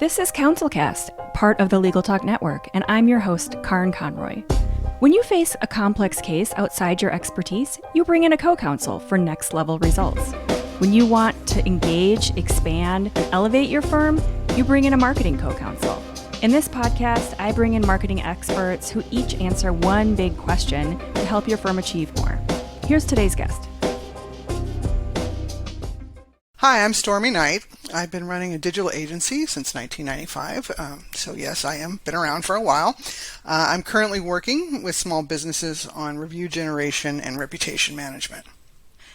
This is CounselCast, part of the Legal Talk Network, and I'm your host, Karen Conroy. When you face a complex case outside your expertise, you bring in a co-counsel for next-level results. When you want to engage, expand, and elevate your firm, you bring in a marketing co-counsel. In this podcast, I bring in marketing experts who each answer one big question to help your firm achieve more. Here's today's guest. Hi, I'm Stormy Knight. I've been running a digital agency since 1995. So yes, I am been around for a while. I'm currently working with small businesses on review generation and reputation management.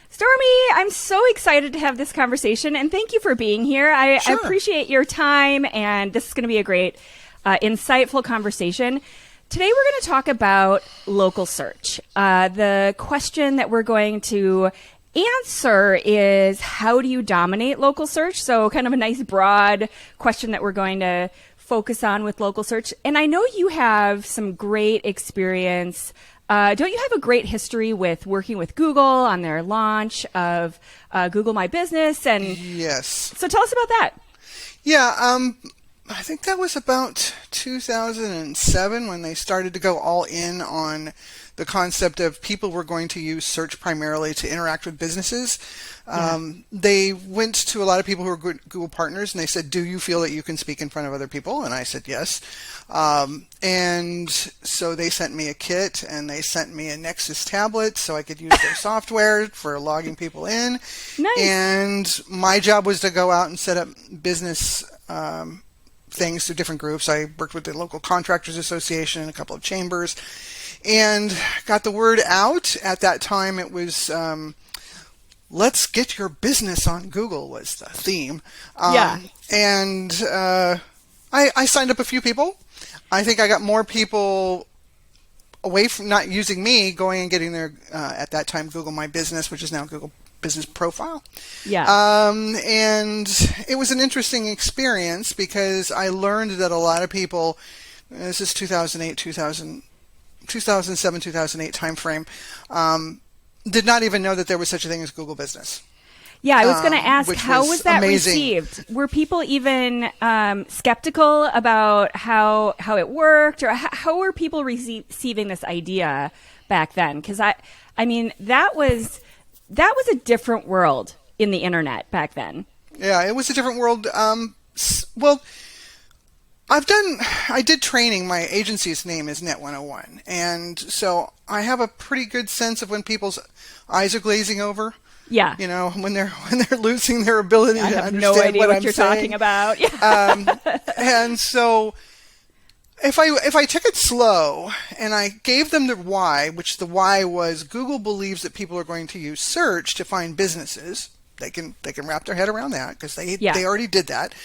Stormy, I'm so excited to have this conversation, and thank you for being here. I appreciate your time, and this is going to be a great, insightful conversation. Today we're going to talk about local search. The question that we're going to answer is, how do you dominate local search? So kind of a nice broad question that we're going to focus on with local search. And I know you have some great experience. Don't you have a great history with working with Google on their launch of Google My Business? And yes. So tell us about that. Yeah, I think that was about 2007 when they started to go all in on the concept of people were going to use search primarily to interact with businesses. They went to a lot of people who were Google partners and they said, do you feel that you can speak in front of other people? And I said, yes. And so they sent me a kit and they sent me a Nexus tablet so I could use their software for logging people in. Nice. And my job was to go out and set up business things to different groups. I worked with the local contractors association and a couple of chambers and got the word out. At that time it was let's get your business on Google was the theme. And I signed up a few people. I think I got more people away from not using me, going and getting their at that time Google My Business, which is now Google Business Profile. And it was an interesting experience because I learned that a lot of people, this is 2007, 2008 timeframe, did not even know that there was such a thing as Google Business. Yeah, I was going to ask, how was that amazing. received? Were people even skeptical about how it worked, or how were people receiving this idea back then? Because I mean, that was a different world in the internet back then. Yeah, it was a different world. Well, I did training. My agency's name is Net 101. And so I have a pretty good sense of when people's eyes are glazing over. Yeah. You know, when they're losing their ability to understand no idea what what I'm you're saying. talking about. And so if I took it slow and I gave them the why, which the why was Google believes that people are going to use search to find businesses. They can wrap their head around that because they already did that.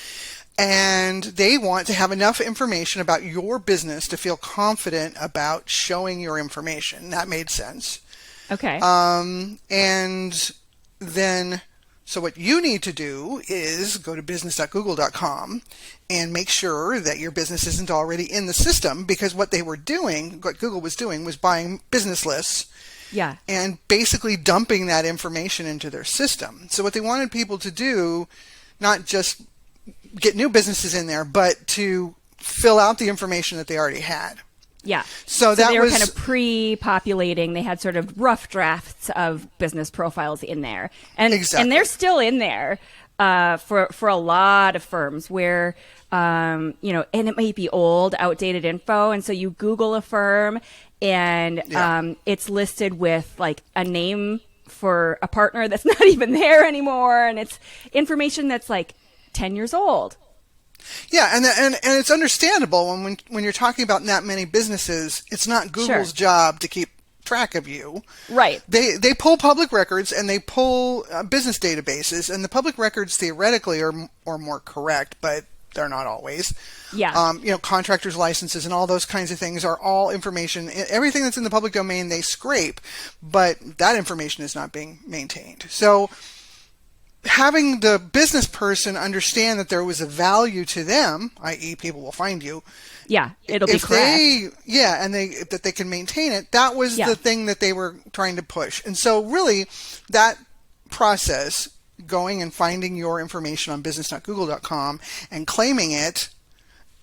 And they want to have enough information about your business to feel confident about showing your information. That made sense. Okay. And then, so what you need to do is go to business.google.com and make sure that your business isn't already in the system, because what Google was doing was buying business lists. Yeah. And basically dumping that information into their system. So what they wanted people to do, not just get new businesses in there, but to fill out the information that they already had. Yeah. So they were kind of pre-populating. They had sort of rough drafts of business profiles in there. And and they're still in there for a lot of firms where, and it might be old, outdated info. And so you Google a firm and it's listed with like a name for a partner that's not even there anymore. And it's information that's like 10 years old. Yeah, and it's understandable when you're talking about that many businesses, it's not Google's job to keep track of you. Right. They pull public records and they pull business databases, and the public records theoretically are more correct, but they're not always. Yeah. Contractors' licenses and all those kinds of things are all information. Everything that's in the public domain they scrape, but that information is not being maintained. So having the business person understand that there was a value to them, i.e. people will find you. Yeah, it'll be correct. That they can maintain it. That was the thing that they were trying to push. And so really that process going and finding your information on business.google.com and claiming it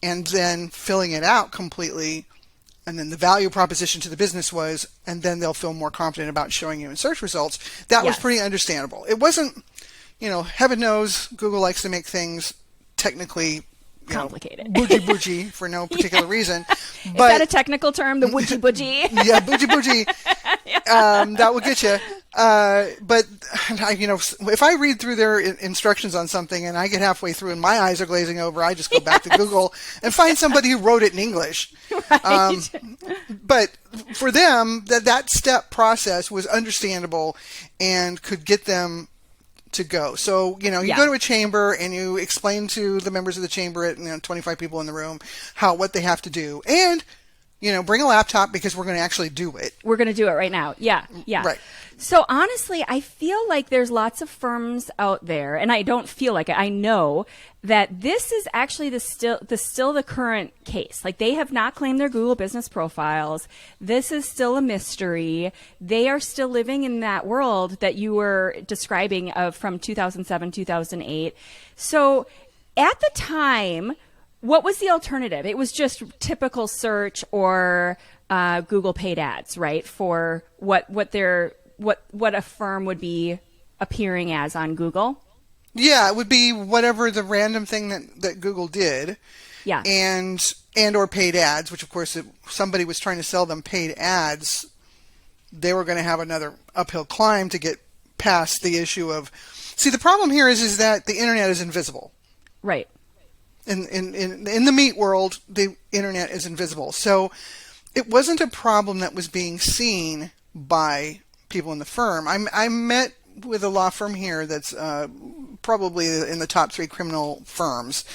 and then filling it out completely. And then the value proposition to the business was, and then they'll feel more confident about showing you in search results. That was pretty understandable. It wasn't, heaven knows Google likes to make things technically complicated, bougie for no particular reason. But, is that a technical term? The bougie? Yeah, bougie. That will get you. But if I read through their instructions on something and I get halfway through and my eyes are glazing over, I just go back to Google and find somebody who wrote it in English. Right. But for them, that step process was understandable and could get them to go. So, you go to a chamber and you explain to the members of the chamber at 25 people in the room what they have to do. And, bring a laptop because we're going to actually do it. We're going to do it right now. Yeah. Right. So honestly, I feel like there's lots of firms out there, and I don't feel like it. I know that this is actually still the current case. Like, they have not claimed their Google business profiles. This is still a mystery. They are still living in that world that you were describing from 2007, 2008. So at the time, what was the alternative? It was just typical search or Google paid ads, right? For what a firm would be appearing as on Google. Yeah, it would be whatever the random thing that Google did. Yeah. And or paid ads, which of course if somebody was trying to sell them paid ads, they were going to have another uphill climb to get past the issue of. See, the problem here is that the internet is invisible. Right. In the meat world, the internet is invisible. So it wasn't a problem that was being seen by people in the firm. I met with a law firm here that's probably in the top 3 criminal firms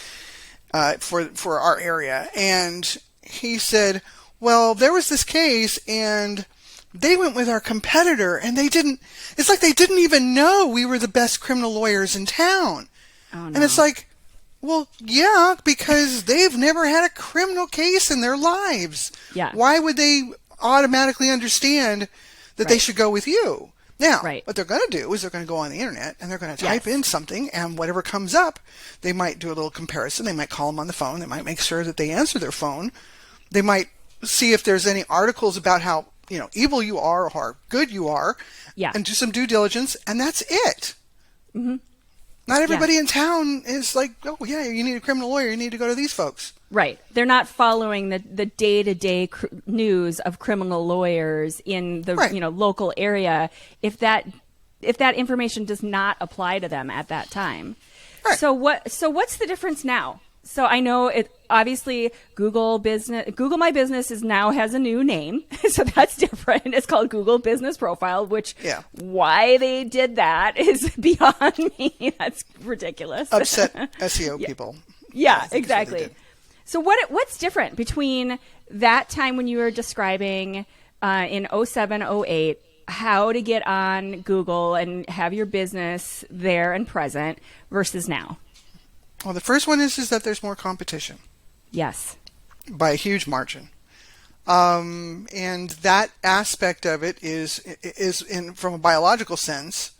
for our area, and he said, well, there was this case and they went with our competitor and it's like they didn't even know we were the best criminal lawyers in town. Oh, no. And it's like, well, yeah, because they've never had a criminal case in their lives. Yeah. Why would they automatically understand that they should go with you? Now, what they're going to do is they're going to go on the internet and they're going to type in something, and whatever comes up, they might do a little comparison. They might call them on the phone. They might make sure that they answer their phone. They might see if there's any articles about how evil you are or how good you are, and do some due diligence, and that's it. Mm-hmm. Not everybody in town is like, oh, yeah, you need a criminal lawyer. You need to go to these folks. Right. They're not following the day-to-day news of criminal lawyers in the local area if that information does not apply to them at that time. Right. So what's the difference now? So I know it obviously Google My Business now has a new name. So that's different. It's called Google Business Profile, which why they did that is beyond me. That's ridiculous. Upset SEO people. Yeah, exactly. So what's different between that time when you were describing in 07, 08, how to get on Google and have your business there and present versus now? Well, the first one is that there's more competition. Yes. By a huge margin. And that aspect of it is from a biological sense,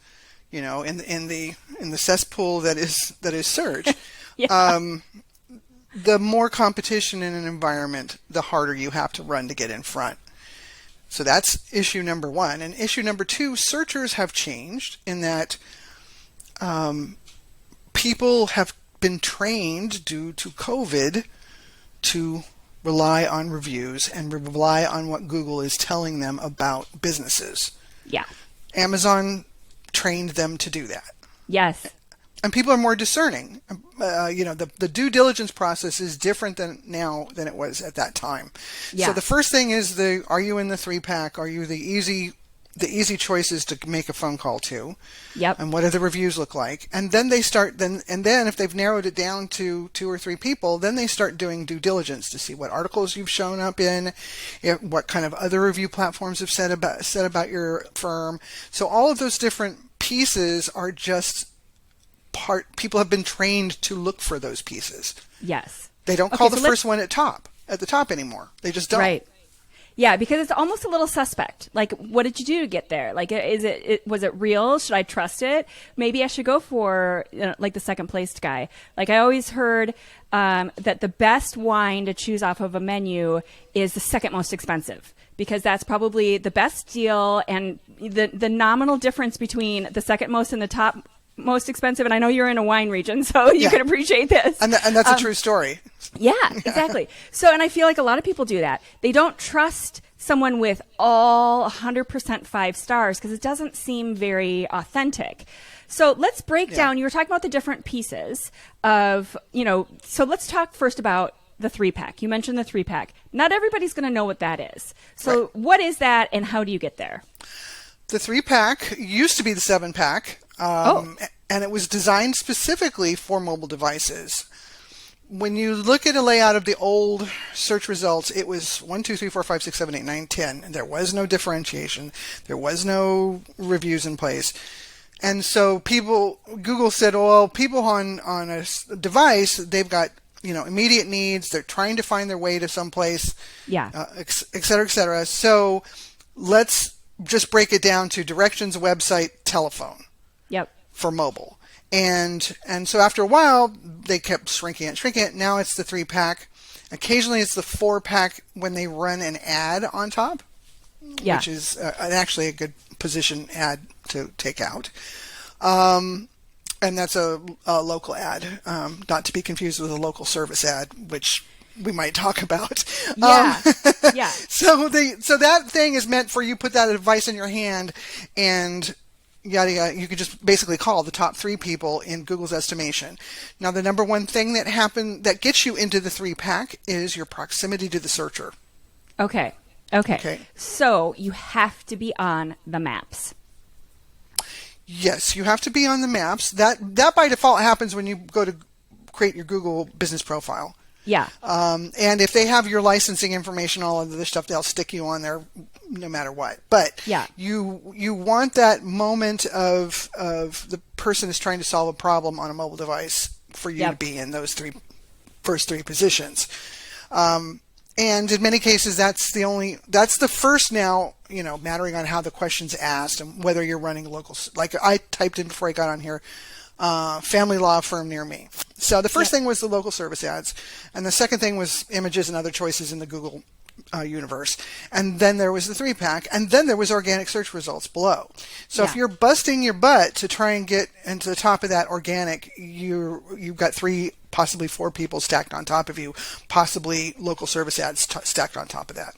in the cesspool that is search. The more competition in an environment, the harder you have to run to get in front. So that's issue number 1. And issue number 2, searchers have changed in that people have been trained due to COVID to rely on reviews and rely on what Google is telling them about businesses. Yeah. Amazon trained them to do that. Yes. And people are more discerning. The due diligence process is different now than it was at that time. Yeah. So the first thing is are you in the 3-pack? Are you the easy choices to make a phone call to? Yep. And what do the reviews look like? And then they start then if they've narrowed it down to 2 or 3 people, then they start doing due diligence to see what articles you've shown up in, what kind of other review platforms have said about your firm. So all of those different pieces are just people have been trained to look for those pieces. Yes. They don't call the first one at the top anymore. They just don't. Right. Yeah, because it's almost a little suspect. Like, what did you do to get there? Like, was it real? Should I trust it? Maybe I should go for like the second placed guy. Like, I always heard that the best wine to choose off of a menu is the second most expensive, because that's probably the best deal, and the nominal difference between the second most and the top most expensive. And I know you're in a wine region, so you can appreciate this. And that's a true story. Yeah, exactly. So, and I feel like a lot of people do that. They don't trust someone with all 100% 5 stars because it doesn't seem very authentic. So let's break down, you were talking about the different pieces of, so let's talk first about the 3-pack. You mentioned the 3-pack. Not everybody's going to know what that is. So what is that and how do you get there? The 3-pack used to be the 7-pack. And it was designed specifically for mobile devices. When you look at a layout of the old search results, it was 1, 2, 3, 4, 5, 6, 7, 8, 9, 10. And there was no differentiation. There was no reviews in place. And so Google said, well, people on a device, they've got, immediate needs. They're trying to find their way to someplace, et cetera, et cetera. So let's just break it down to directions, website, telephone. Yep. For mobile. And so after a while, they kept shrinking it. Now it's the 3-pack. Occasionally it's the 4-pack when they run an ad on top, which is actually a good position ad to take out. And that's a local ad, not to be confused with a local service ad, which we might talk about. So that thing is meant for you put that device in your hand and yada yada. You could just basically call the top 3 people in Google's estimation. Now, the number one thing that gets you into the 3-pack is your proximity to the searcher. Okay. So you have to be on the maps. Yes, you have to be on the maps. That by default happens when you go to create your Google business profile. Yeah. And if they have your licensing information, all of this stuff, they'll stick you on there no matter what. But you want that moment of the person is trying to solve a problem on a mobile device for you to be in those first three positions. And in many cases, that's the first now, mattering on how the question's asked and whether you're running local. Like I typed in before I got on here, family law firm near me. So the first thing was the local service ads. And the second thing was images and other choices in the Google universe. And then there was the 3-pack. And then there was organic search results below. So if you're busting your butt to try and get into the top of that organic, you've got 3, possibly 4 people stacked on top of you, possibly local service ads stacked on top of that.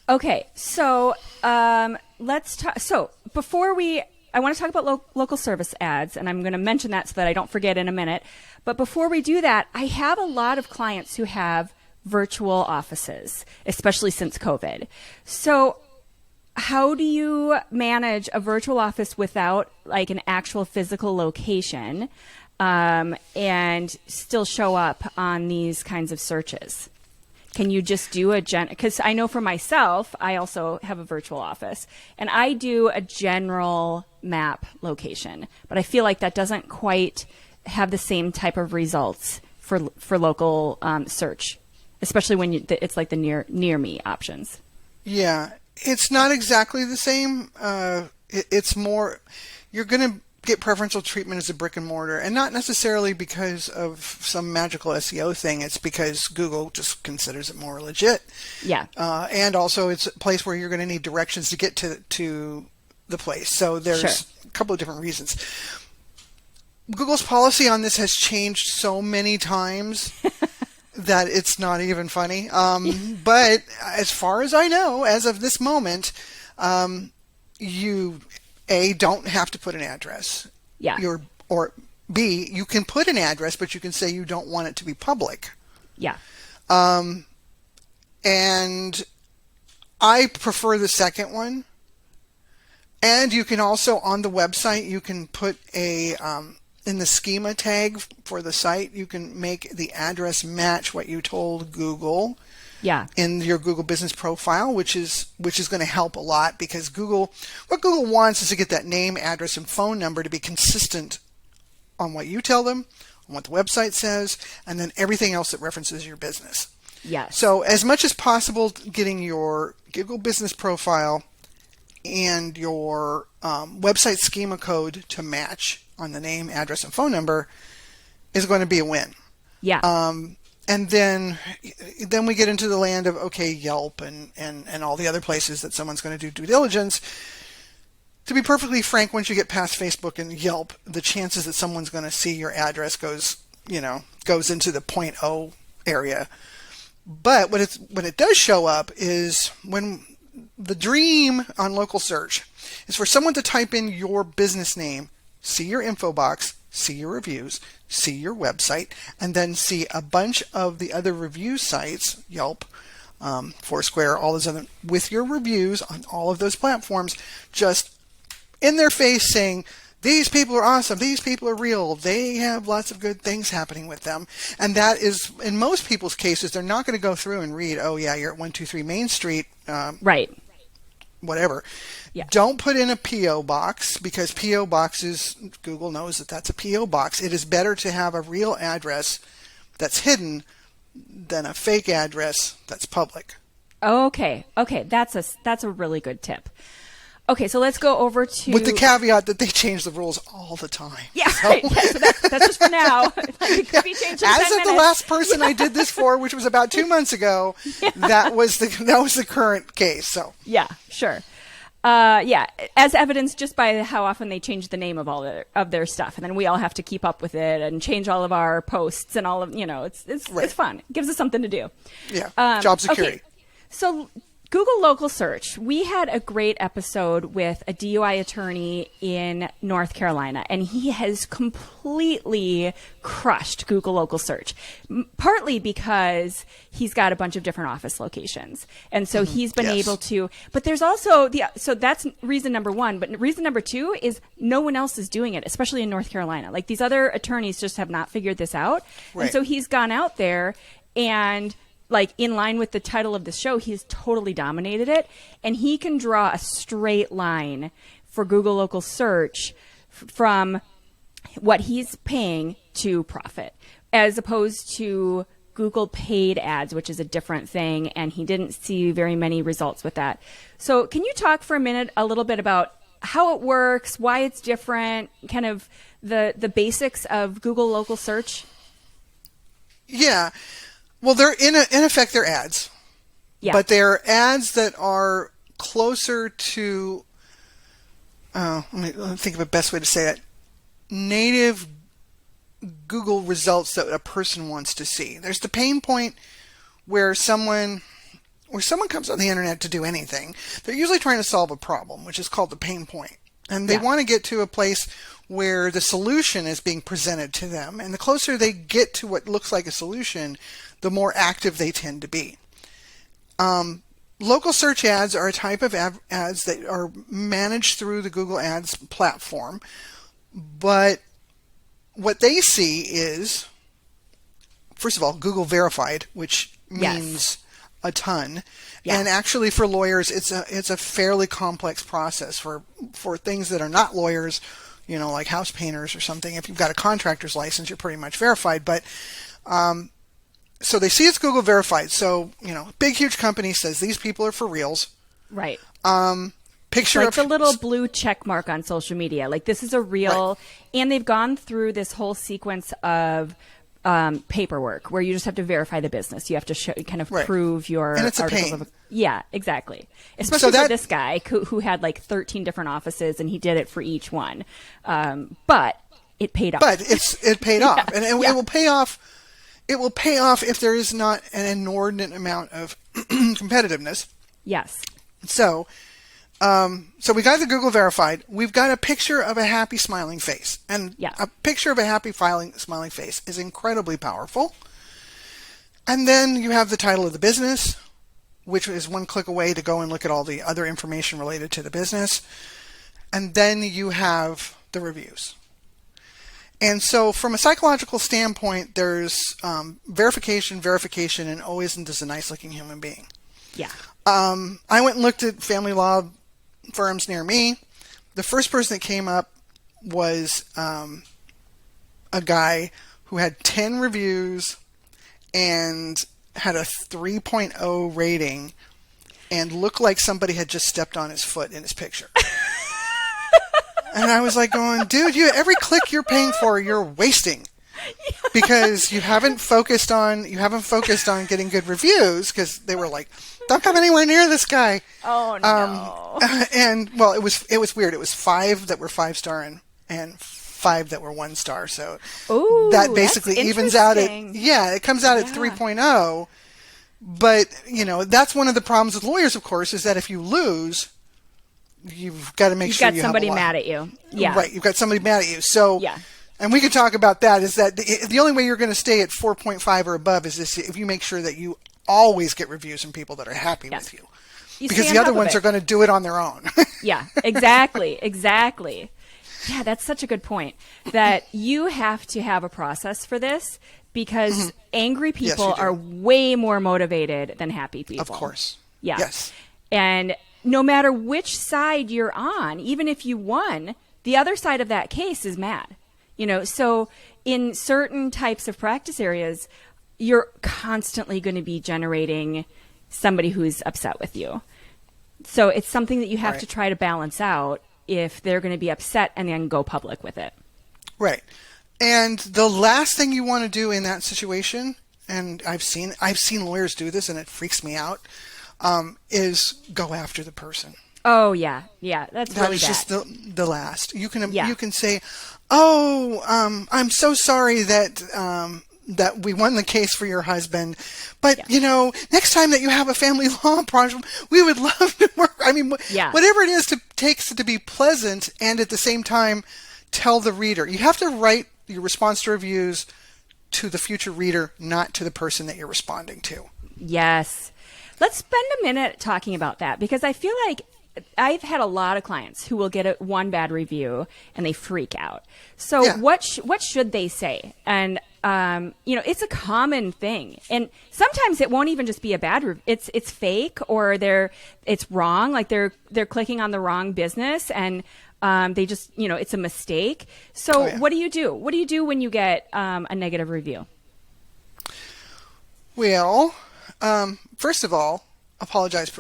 Okay. So let's talk. So I want to talk about local service ads, and I'm going to mention that so that I don't forget in a minute. But before we do that, I have a lot of clients who have virtual offices, especially since COVID. So how do you manage a virtual office without like an actual physical location and still show up on these kinds of searches? Can you just do because I know for myself, I also have a virtual office and I do a general map location, but I feel like that doesn't quite have the same type of results for local search, especially when it's like the near me options. Yeah, it's not exactly the same. It's more, you're going to get preferential treatment as a brick and mortar, and not necessarily because of some magical SEO thing. It's because Google just considers it more legit. Yeah. And also it's a place where you're going to need directions to get to the place. So there's a couple of different reasons. Google's policy on this has changed so many times that it's not even funny. But as far as I know, as of this moment, you don't have to put an address. Yeah. Or B, you can put an address, but you can say you don't want it to be public. Yeah. And I prefer the second one. And you can also, on the website, you can put in the schema tag for the site, you can make the address match what you told Google. Yeah. In your Google business profile, which is going to help a lot, because what Google wants is to get that name, address, and phone number to be consistent on what you tell them, on what the website says, and then everything else that references your business. Yes. So as much as possible, getting your Google business profile and your website schema code to match on the name, address, and phone number is going to be a win. Yeah. And then we get into the land of, okay, Yelp and all the other places that someone's going to do due diligence. To be perfectly frank, once you get past Facebook and Yelp, the chances that someone's going to see your address goes into the 0.0 area. But what it does show up is when the dream on local search is for someone to type in your business name, see your info box, see your reviews, see your website, and then see a bunch of the other review sites, Yelp, Foursquare, all those other, with your reviews on all of those platforms, just in their face saying, these people are awesome, these people are real, they have lots of good things happening with them. And that is, in most people's cases, they're not going to go through and read, oh yeah, you're at 123 Main Street. Right. Whatever. Yeah. Don't put in a P.O. box, because P.O. boxes, Google knows that that's a P.O. box. It is better to have a real address that's hidden than a fake address that's public. Okay. That's a really good tip. Okay, so let's go over to... With the caveat that they change the rules all the time. Yeah, so. Right. Yeah, so that's just for now. It could be changed in 10 As of the last person I did this for, which was about 2 months ago, that was the current case. So yeah, sure. As evidenced just by how often they change the name of all of their stuff, and then we all have to keep up with it and change all of our posts and all of it's fun. It gives us something to do. Yeah, job security. Okay. So Google local search. We had a great episode with a DUI attorney in North Carolina, and he has completely crushed Google local search, partly because he's got a bunch of different office locations. And so he's been able to, but there's also so that's reason number one. But reason number two is no one else is doing it, especially in North Carolina. Like, these other attorneys just have not figured this out. Right. And so he's gone out there and, like, in line with the title of the show, he's totally dominated it. And he can draw a straight line for Google local search from what he's paying to profit, as opposed to Google paid ads, which is a different thing. And he didn't see very many results with that. So can you talk for a minute a little bit about how it works, why it's different, kind of the basics of Google local search? Yeah. Well, they're in effect, they're ads, but they're ads that are closer to, let me think of a best way to say it, native Google results that a person wants to see. There's the pain point where someone comes on the internet to do anything. They're usually trying to solve a problem, which is called the pain point. And they want to get to a place where the solution is being presented to them. And the closer they get to what looks like a solution, the more active they tend to be. Local search ads are a type of ads that are managed through the Google Ads platform. But what they see is, first of all, Google verified, which means a ton. Yeah. And actually, for lawyers, it's a fairly complex process. For things that are not lawyers, like house painters or something, if you've got a contractor's license, you're pretty much verified. But so they see it's Google verified. So, big, huge company says these people are for reals. Right. Picture like the little blue check mark on social media. Like, this is a real, right. And they've gone through this whole sequence of paperwork where you just have to verify the business. You have to kind of prove your and it's articles a pain. Yeah, exactly. Especially for this guy who had like 13 different offices, and he did it for each one. But it paid off. But it paid off, and it will pay off. It will pay off if there is not an inordinate amount of competitiveness. Yes. So we got the Google verified. We've got a picture of a happy smiling face, and a picture of a happy smiling face is incredibly powerful. And then you have the title of the business, which is one click away to go and look at all the other information related to the business. And then you have the reviews. And so from a psychological standpoint, there's verification, and oh, isn't this a nice looking human being? Yeah. I went and looked at family law firms near me. The first person that came up was a guy who had 10 reviews and had a 3.0 rating and looked like somebody had just stepped on his foot in his picture. And I was like going, dude, every click you're paying for, you're wasting. Because you haven't focused on getting good reviews, because they were like, don't come anywhere near this guy. Oh no. And well, it was weird. It was 5 that were 5-star and 5 that were 1-star. So that basically evens out at, it comes out at 3.0. But, that's one of the problems with lawyers, of course, is that if you lose, you've got to make sure you have got somebody mad at you. Yeah. Right. You've got somebody mad at you. So, and we can talk about that, is that the only way you're going to stay at 4.5 or above is if you make sure that you always get reviews from people that are happy with you. Because the other ones are going to do it on their own. Yeah, exactly. Exactly. Yeah, that's such a good point, that you have to have a process for this, because angry people are way more motivated than happy people. Of course. Yeah. Yes. And no matter which side you're on, even if you won, the other side of that case is mad. So in certain types of practice areas, you're constantly going to be generating somebody who's upset with you. So it's something that you have to try to balance out if they're going to be upset and then go public with it. Right. And the last thing you want to do in that situation, and I've seen lawyers do this and it freaks me out, is go after the person. Oh yeah. Yeah. That's really bad. That is just the last. You can say, I'm so sorry that we won the case for your husband, but next time that you have a family law project, we would love to work. I mean, whatever it is takes to be pleasant, and at the same time tell the reader. You have to write your response to reviews to the future reader, not to the person that you're responding to. Yes. Let's spend a minute talking about that, because I feel like I've had a lot of clients who will get one bad review and they freak out. So what should they say? And it's a common thing, and sometimes it won't even just be a bad review. It's fake, or it's wrong. Like they're clicking on the wrong business, and they just it's a mistake. So what do you do? What do you do when you get a negative review? Well, first of all, apologize.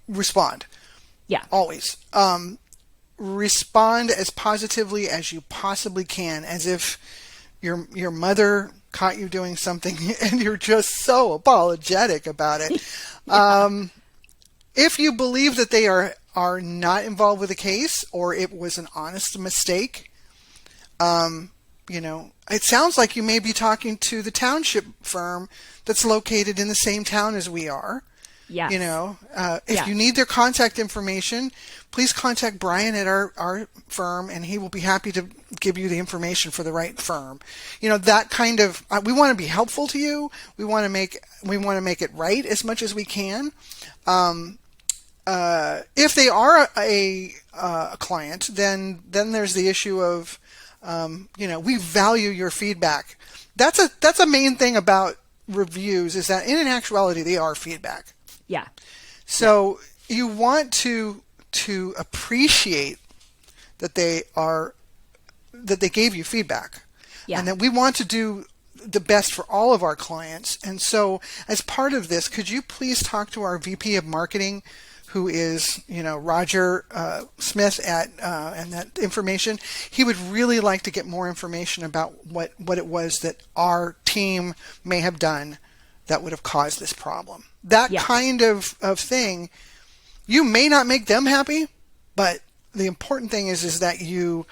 Respond. Yeah. Always. Respond as positively as you possibly can, as if your mother caught you doing something and you're just so apologetic about it. If you believe that they are not involved with the case, or it was an honest mistake, it sounds like you may be talking to the township firm that's located in the same town as we are. Yes. If you need their contact information, please contact Brian at our firm, and he will be happy to give you the information for the right firm. That kind of, we want to be helpful to you. We want to make it right as much as we can. If they are a client, then there's the issue of, we value your feedback. That's a main thing about reviews, is that in actuality, they are feedback. Yeah. So you want to appreciate that they gave you feedback, and that we want to do the best for all of our clients. And so as part of this, could you please talk to our VP of Marketing, who is, Roger Smith and that information. He would really like to get more information about what it was that our team may have done that would have caused this problem. That kind of thing, you may not make them happy, but the important thing is that you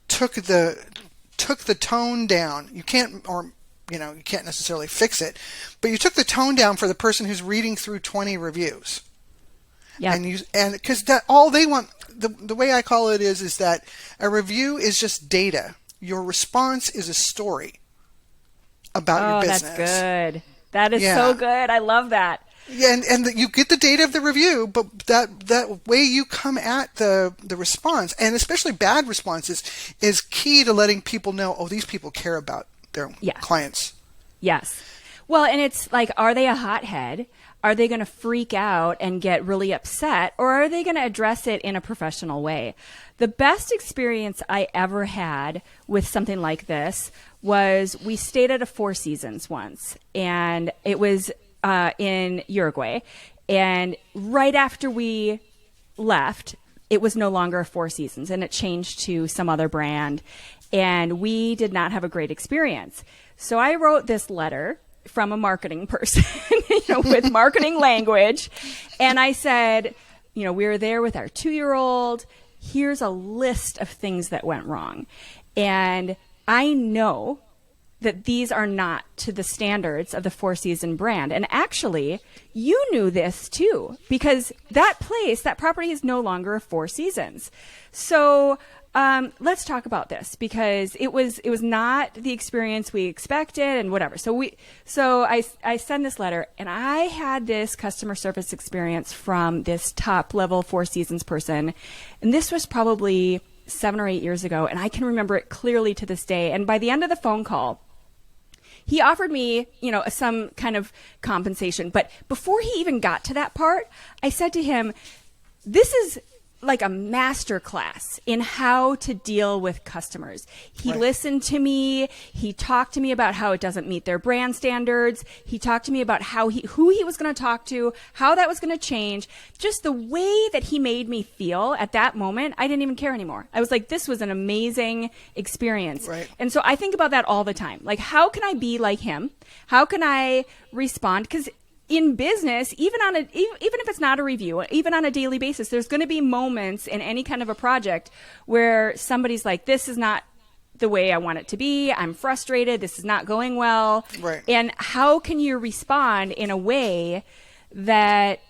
took the tone down. You can't necessarily fix it, but you took the tone down for the person who's reading through 20 reviews. Yeah. And because that all they want, the way I call it is that a review is just data. Your response is a story about your business. That's good. That is so good. I love that. Yeah, and you get the data of the review, but that way you come at the response, and especially bad responses, is key to letting people know, these people care about their clients. Yes. Well, and it's like, are they a hothead? Are they going to freak out and get really upset, or are they going to address it in a professional way? The best experience I ever had with something like this was we stayed at a Four Seasons once, and it was in Uruguay. And right after we left, it was no longer Four Seasons and it changed to some other brand. And we did not have a great experience. So I wrote this letter from a marketing person, with marketing language. And I said, we were there with our 2-year-old. Here's a list of things that went wrong. And I know that these are not to the standards of the Four Season brand. And actually, you knew this too, because that property is no longer a Four Seasons. So let's talk about this, because it was not the experience we expected and whatever. So I send this letter, and I had this customer service experience from this top level Four Seasons person. And this was probably 7 or 8 years ago. And I can remember it clearly to this day. And by the end of the phone call, he offered me, some kind of compensation. But before he even got to that part, I said to him, this is like a master class in how to deal with customers. He listened to me. He talked to me about how it doesn't meet their brand standards. He talked to me about who he was going to talk to, how that was going to change. Just the way that he made me feel at that moment, I didn't even care anymore. I was like, this was an amazing experience. Right. And so I think about that all the time. Like, how can I be like him? How can I respond? Because in business, even if it's not a review, even on a daily basis, there's going to be moments in any kind of a project where somebody's like, this is not the way I want it to be. I'm frustrated. This is not going well. Right. And how can you respond in a way that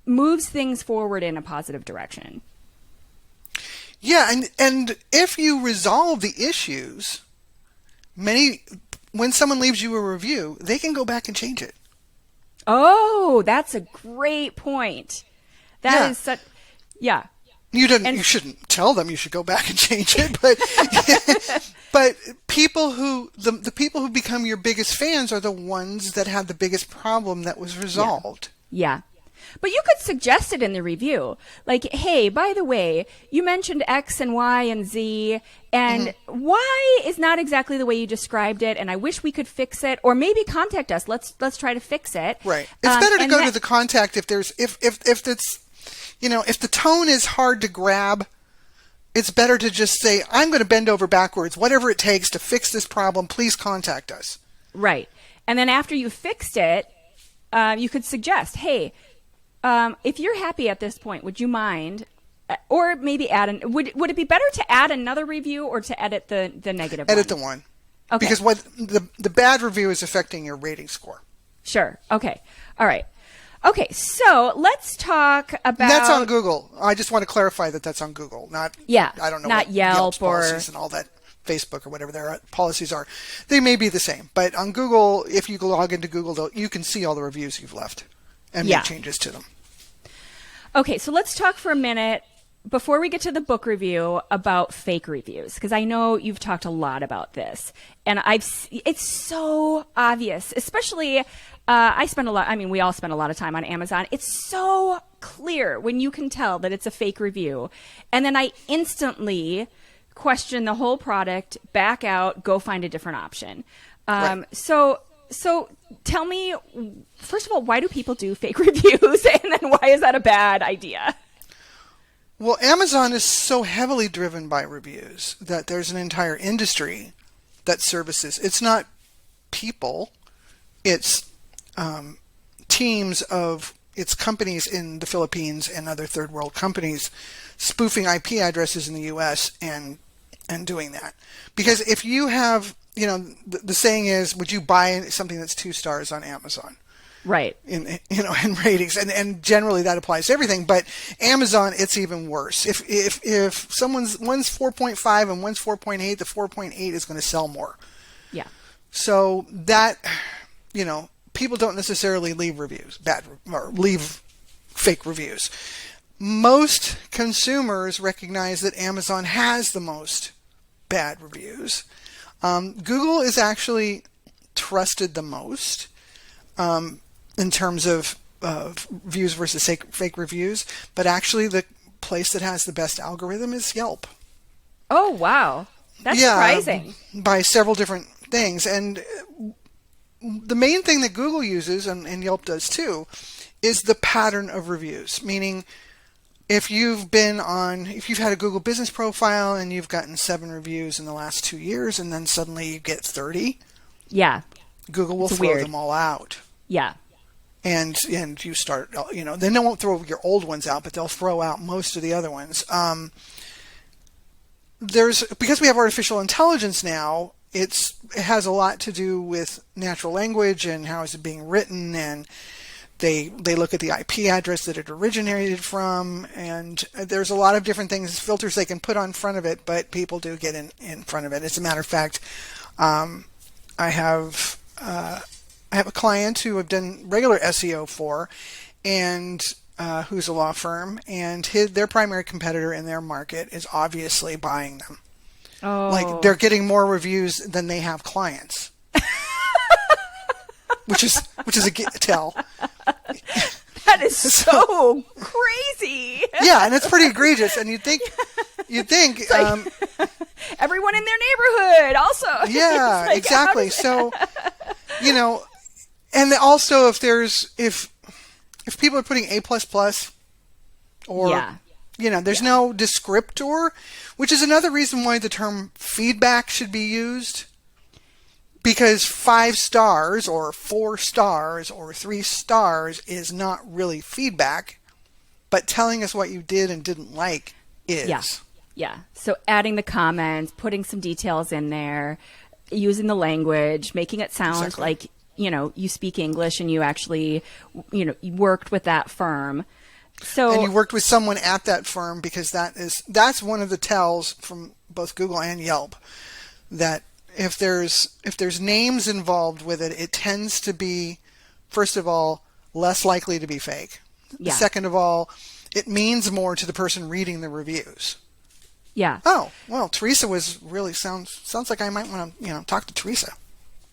moves things forward in a positive direction? Yeah, and if you resolve the issues, when someone leaves you a review, they can go back and change it. Oh, that's a great point. That is such, yeah. You shouldn't tell them you should go back and change it, but people the people who become your biggest fans are the ones that have the biggest problem that was resolved. Yeah. But you could suggest it in the review. Like, hey, by the way, you mentioned X and Y and Z, and Y is not exactly the way you described it, and I wish we could fix it. Or maybe contact us. Let's try to fix it. Right. It's better to go to the contact if it's if the tone is hard to grab. It's better to just say, I'm going to bend over backwards, whatever it takes to fix this problem. Please contact us. Right. And then after you fixed it, you could suggest, hey, if you're happy at this point, would you mind, or maybe would it be better to add another review or to edit the negative one? Edit the one. Okay. Because what the bad review is affecting your rating score. Sure. Okay. All right. Okay. So let's talk about. And that's on Google. I just want to clarify that that's on Google, not. Yeah. I don't know. Not what Yelp or policies and all that. Facebook or whatever their policies are. They may be the same, but on Google, if you log into Google, you can see all the reviews you've left and make changes to them. Okay, so let's talk for a minute before we get to the book review about fake reviews, because I know you've talked a lot about this, and it's so obvious, especially we all spend a lot of time on Amazon. It's so clear when you can tell that it's a fake review, and then I instantly question the whole product, back out, go find a different option. Right. So tell me, first of all, why do people do fake reviews? And then why is that a bad idea? Well, Amazon is so heavily driven by reviews that there's an entire industry that services. It's not people. It's teams of its companies in the Philippines and other third world companies spoofing IP addresses in the U.S. and doing that. Because if you have... the saying is, would you buy something that's 2 stars on Amazon? Right. In ratings, and generally that applies to everything. But Amazon, it's even worse. If one's 4.5 and one's 4.8, the 4.8 is going to sell more. Yeah. So that people don't necessarily leave reviews, leave fake reviews. Most consumers recognize that Amazon has the most bad reviews. Google is actually trusted the most in terms of views versus fake reviews, but actually the place that has the best algorithm is Yelp. Oh, wow. That's surprising. By several different things. And the main thing that Google uses, and Yelp does too, is the pattern of reviews. Meaning, if you've had a Google business profile and you've gotten 7 reviews in the last 2 years, and then suddenly you get 30, Google will throw them all out. Yeah. And you start, then they won't throw your old ones out, but they'll throw out most of the other ones. Because we have artificial intelligence now, it has a lot to do with natural language and how is it being written, and they look at the IP address that it originated from, and there's a lot of different things, filters they can put on front of it, but people do get in front of it. As a matter of fact, I have a client who I've done regular SEO for, and who's a law firm, and their primary competitor in their market is obviously buying them. Oh. Like, they're getting more reviews than they have clients. which is a tell. That is so crazy. Yeah, and it's pretty egregious. And you'd think everyone in their neighborhood also. Yeah, like, exactly. So, and also if people are putting A++, or there's no descriptor, which is another reason why the term feedback should be used. Because 5 stars or 4 stars or 3 stars is not really feedback, but telling us what you did and didn't like is. Yeah. So adding the comments, putting some details in there, using the language, making it sound like, you speak English and you actually, you worked with that firm. And you worked with someone at that firm, because that's one of the tells from both Google and Yelp, that if there's names involved with it, it tends to be, first of all, less likely to be fake. Yeah. Second of all, it means more to the person reading the reviews. Yeah. Oh, well, Teresa was really sounds like I might want to, talk to Teresa.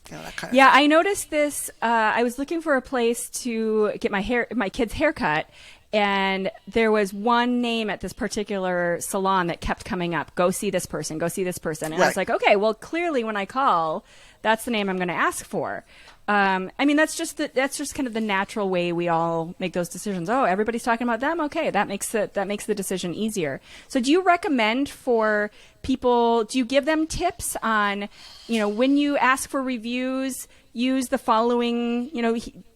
That kind of thing. I noticed this. I was looking for a place to get my kid's haircut, and there was one name at this particular salon that kept coming up. Go see this person. Go see this person. And I was like, okay, well, clearly when I call, that's the name I'm going to ask for. That's just kind of the natural way we all make those decisions. Oh, everybody's talking about them. Okay, that makes the decision easier. So, do you recommend for people? Do you give them tips on, when you ask for reviews, use the following,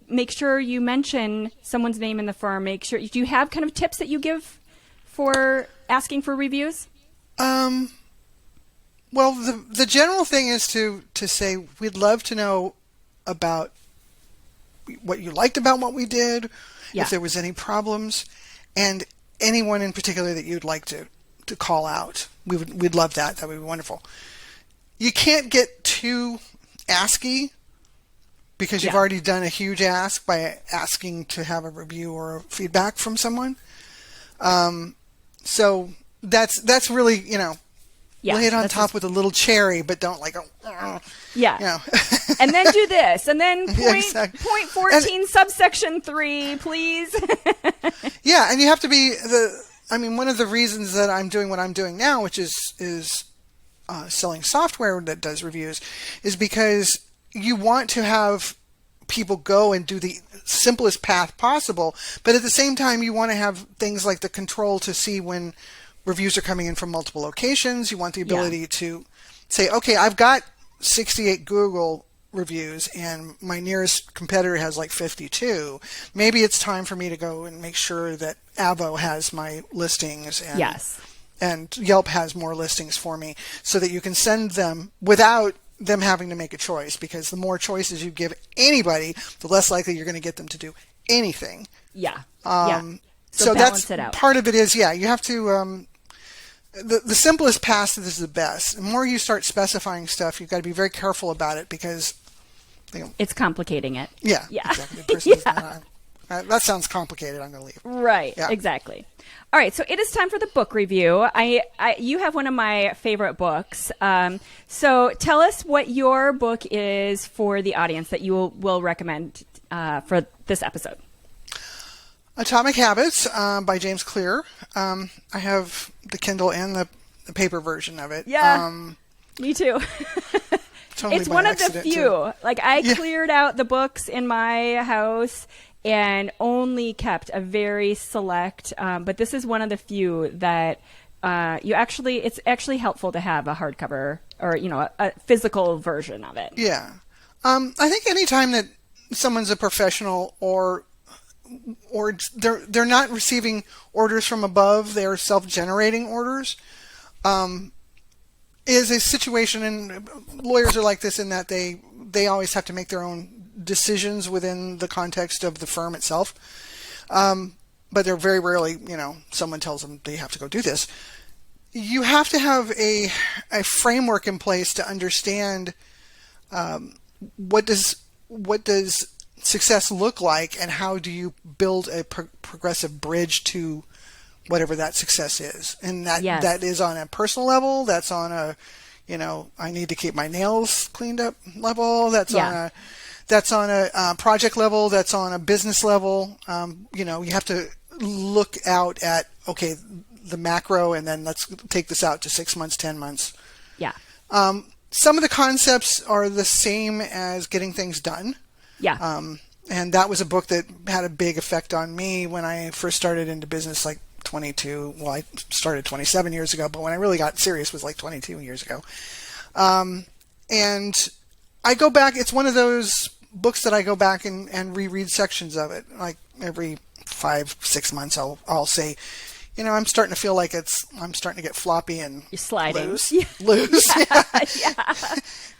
make sure you mention someone's name in the firm. Make sure. Do you have kind of tips that you give for asking for reviews? Well, the general thing is to say we'd love to know about what you liked about what we did, if there was any problems, and anyone in particular that you'd like to call out. We'd love that. That would be wonderful. You can't get too asky, because you've already done a huge ask by asking to have a review or feedback from someone. So that's really, lay it on top with a little cherry, but don't and then do this, and then point 14 subsection 3, please. Yeah, and you have to be one of the reasons that I'm doing what I'm doing now, which is selling software that does reviews, is because you want to have people go and do the simplest path possible, but at the same time you want to have things like the control to see when reviews are coming in from multiple locations. You want the ability to say, okay, I've got 68 Google reviews and my nearest competitor has like 52. Maybe it's time for me to go and make sure that Avo has my listings and Yelp has more listings for me, so that you can send them without them having to make a choice, because the more choices you give anybody, the less likely you're going to get them to do anything. So that's part of it is, you have to, the simplest path is the best. The more you start specifying stuff, you've got to be very careful about it, because it's complicating it. Yeah. Exactly. The person's that sounds complicated. I'm going to leave. Right. Yeah. Exactly. All right. So it is time for the book review. You have one of my favorite books. So tell us what your book is for the audience that you will recommend for this episode. Atomic Habits by James Clear. I have the Kindle and the paper version of it. Yeah, me too. totally it's by one of the accident, few. too. Like I cleared out the books in my house and only kept a very select. But this is one of the few that it's actually helpful to have a hardcover or a physical version of it. Yeah, I think anytime that someone's a professional or they're not receiving orders from above, they're self-generating orders. Is a situation, and lawyers are like this in that they always have to make their own decisions within the context of the firm itself. But they're very rarely, someone tells them they have to go do this. You have to have a framework in place to understand what does success look like, and how do you build a progressive bridge to whatever that success is. And that is on a personal level. That's on a, I need to keep my nails cleaned up level. That's on a project level. That's on a business level. You have to look out at, okay, the macro, and then let's take this out to 6 months, 10 months. Yeah. Some of the concepts are the same as getting things done. Yeah. And that was a book that had a big effect on me when I first started into business, like 22. Well, I started 27 years ago, but when I really got serious was like 22 years ago. And I go back, it's one of those books that I go back and reread sections of it. Like every 5-6 months, I'll say, I'm starting to feel like I'm starting to get floppy and you're sliding. Loose. Yeah.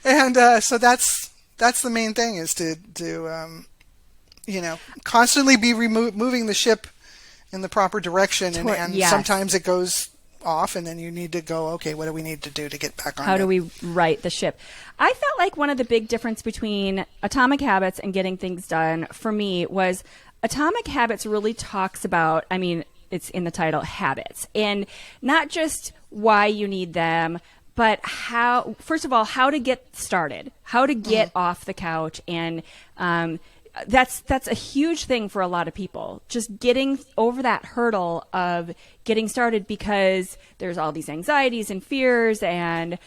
And so that's the main thing, is to constantly be moving the ship in the proper direction, and sometimes it goes off, and then you need to go, okay, what do we need to do to get back on? How do we right the ship? I felt like one of the big difference between Atomic Habits and Getting Things Done for me was Atomic Habits really talks about, it's in the title, habits, and not just why you need them, but how, first of all, how to get started, how to get off the couch. And that's a huge thing for a lot of people, just getting over that hurdle of getting started, because there's all these anxieties and fears and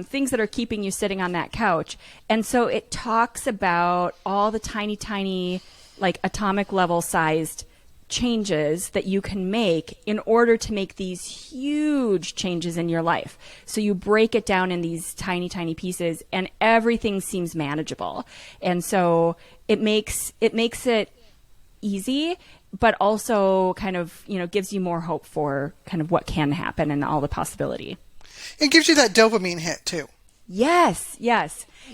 things that are keeping you sitting on that couch. And so it talks about all the tiny, like atomic level sized changes that you can make in order to make these huge changes in your life. So you break it down in these tiny pieces, and everything seems manageable. And so it makes it easy, but also kind of, gives you more hope for kind of what can happen and all the possibility. It gives you that dopamine hit too. Yes.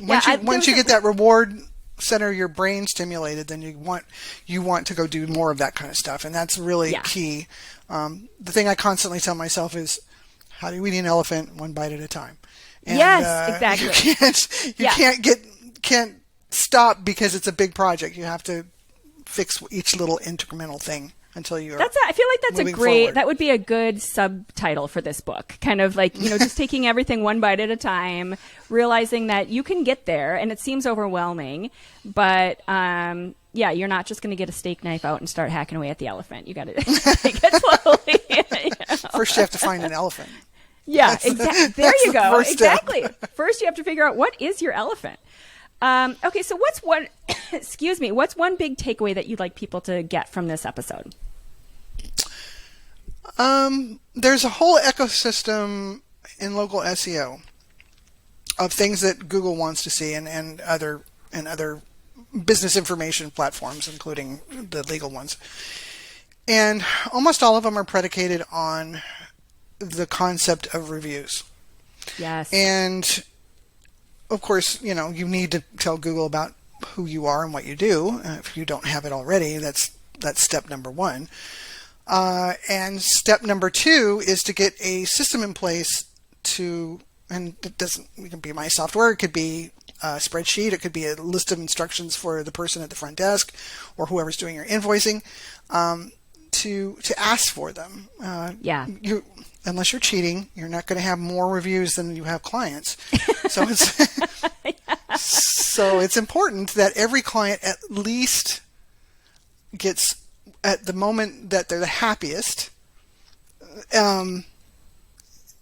Once you get that reward center of your brain stimulated, then you want to go do more of that kind of stuff, and that's really key. The thing I constantly tell myself is, how do we eat an elephant one bite at a time? And, yes, exactly. You can't stop because it's a big project. You have to fix each little incremental thing until you're. I feel like that's forward. That would be a good subtitle for this book. Kind of like, just taking everything one bite at a time, realizing that you can get there, and it seems overwhelming, but you're not just going to get a steak knife out and start hacking away at the elephant. You got to take it slowly. First, you have to find an elephant. Yeah, exactly. There you go. Exactly. First, you have to figure out, what is your elephant. Okay, so what's one big takeaway that you'd like people to get from this episode? There's a whole ecosystem in local SEO of things that Google wants to see, and other business information platforms, including the legal ones. And almost all of them are predicated on the concept of reviews. Yes. And of course, you need to tell Google about who you are and what you do. If you don't have it already, that's step number one. And step number two is to get a system in place and it can be my software, it could be a spreadsheet, it could be a list of instructions for the person at the front desk or whoever's doing your invoicing, to ask for them. Unless you're cheating, you're not going to have more reviews than you have clients. So it's important that every client at least gets, at the moment that they're the happiest,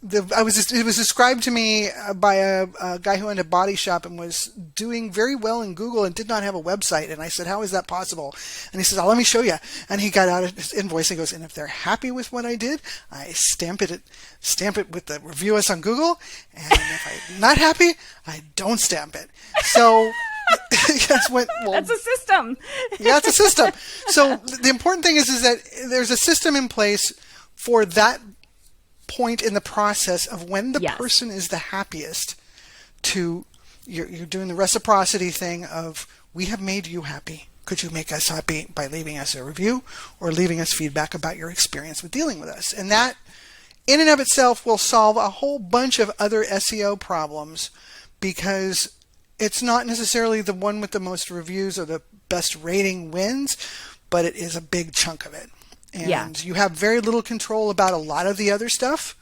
it was described to me by a guy who owned a body shop and was doing very well in Google and did not have a website. And I said, how is that possible? And he says, oh, let me show you. And he got out his invoice and goes, and if they're happy with what I did, I stamp it with the review us on Google. And if I'm not happy, I don't stamp it. So that's a system. Yeah, it's a system. So the important thing is that there's a system in place for that point in the process of when the person is the happiest you're doing the reciprocity thing of, we have made you happy. Could you make us happy by leaving us a review or leaving us feedback about your experience with dealing with us? And that in and of itself will solve a whole bunch of other SEO problems, because it's not necessarily the one with the most reviews or the best rating wins, but it is a big chunk of it. And you have very little control about a lot of the other stuff.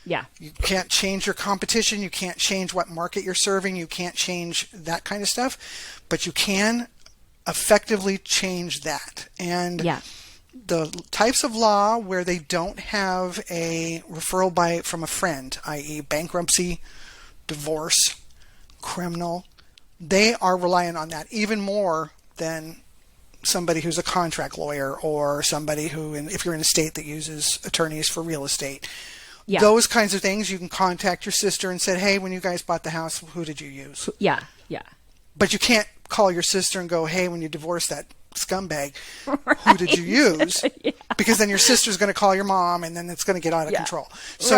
Yeah. You can't change your competition. You can't change what market you're serving. You can't change that kind of stuff. But you can effectively change that. And the types of law where they don't have a referral from a friend, i.e. bankruptcy, divorce, criminal, they are reliant on that even more than somebody who's a contract lawyer, or somebody who, if you're in a state that uses attorneys for real estate. Yeah. Those kinds of things, you can contact your sister and say, hey, when you guys bought the house, who did you use? Yeah. But you can't call your sister and go, hey, when you divorced that scumbag, who did you use? Because then your sister's going to call your mom, and then it's going to get out of control. So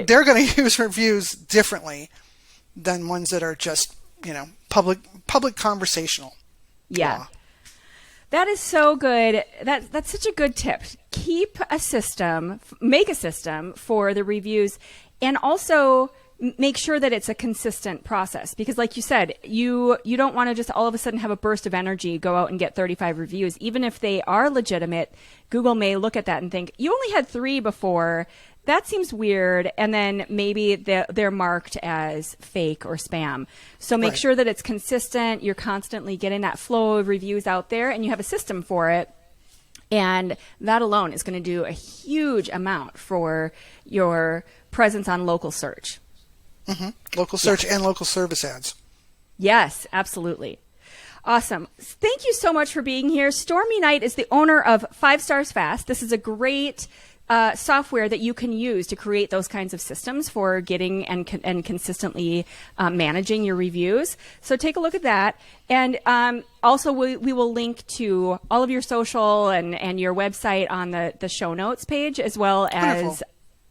they're going to use reviews differently than ones that are just, public conversational law. That is so good. That's such a good tip. Make a system for the reviews, and also make sure that it's a consistent process. Because like you said, you don't want to just all of a sudden have a burst of energy, go out and get 35 reviews. Even if they are legitimate, Google may look at that and think, you only had 3 before. That seems weird, and then maybe they're marked as fake or spam. So make sure that it's consistent. You're constantly getting that flow of reviews out there, and you have a system for it. And that alone is going to do a huge amount for your presence on local search. Mm-hmm. Local search and local service ads. Yes, absolutely. Awesome. Thank you so much for being here. Stormy Knight is the owner of 5 Stars Fast. This is a great software that you can use to create those kinds of systems for getting and consistently managing your reviews. So take a look at that. And also we will link to all of your social and your website on the show notes page, as well as Wonderful.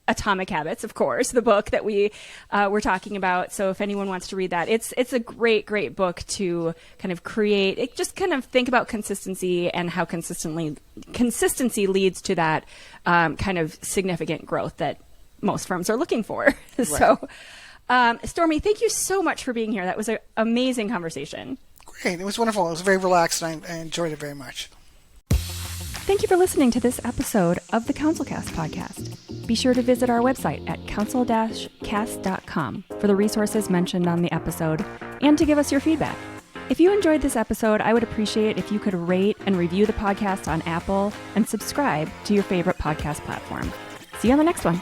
Atomic Habits, of course, the book that we were talking about. So if anyone wants to read that, it's a great book to kind of just kind of think about consistency and how consistency leads to that kind of significant growth that most firms are looking for. Right. So, Stormy, thank you so much for being here. That was an amazing conversation. Great. It was wonderful. It was very relaxed, and I enjoyed it very much. Thank you for listening to this episode of the CounselCast podcast. Be sure to visit our website at counsel-cast.com for the resources mentioned on the episode and to give us your feedback. If you enjoyed this episode, I would appreciate if you could rate and review the podcast on Apple and subscribe to your favorite podcast platform. See you on the next one.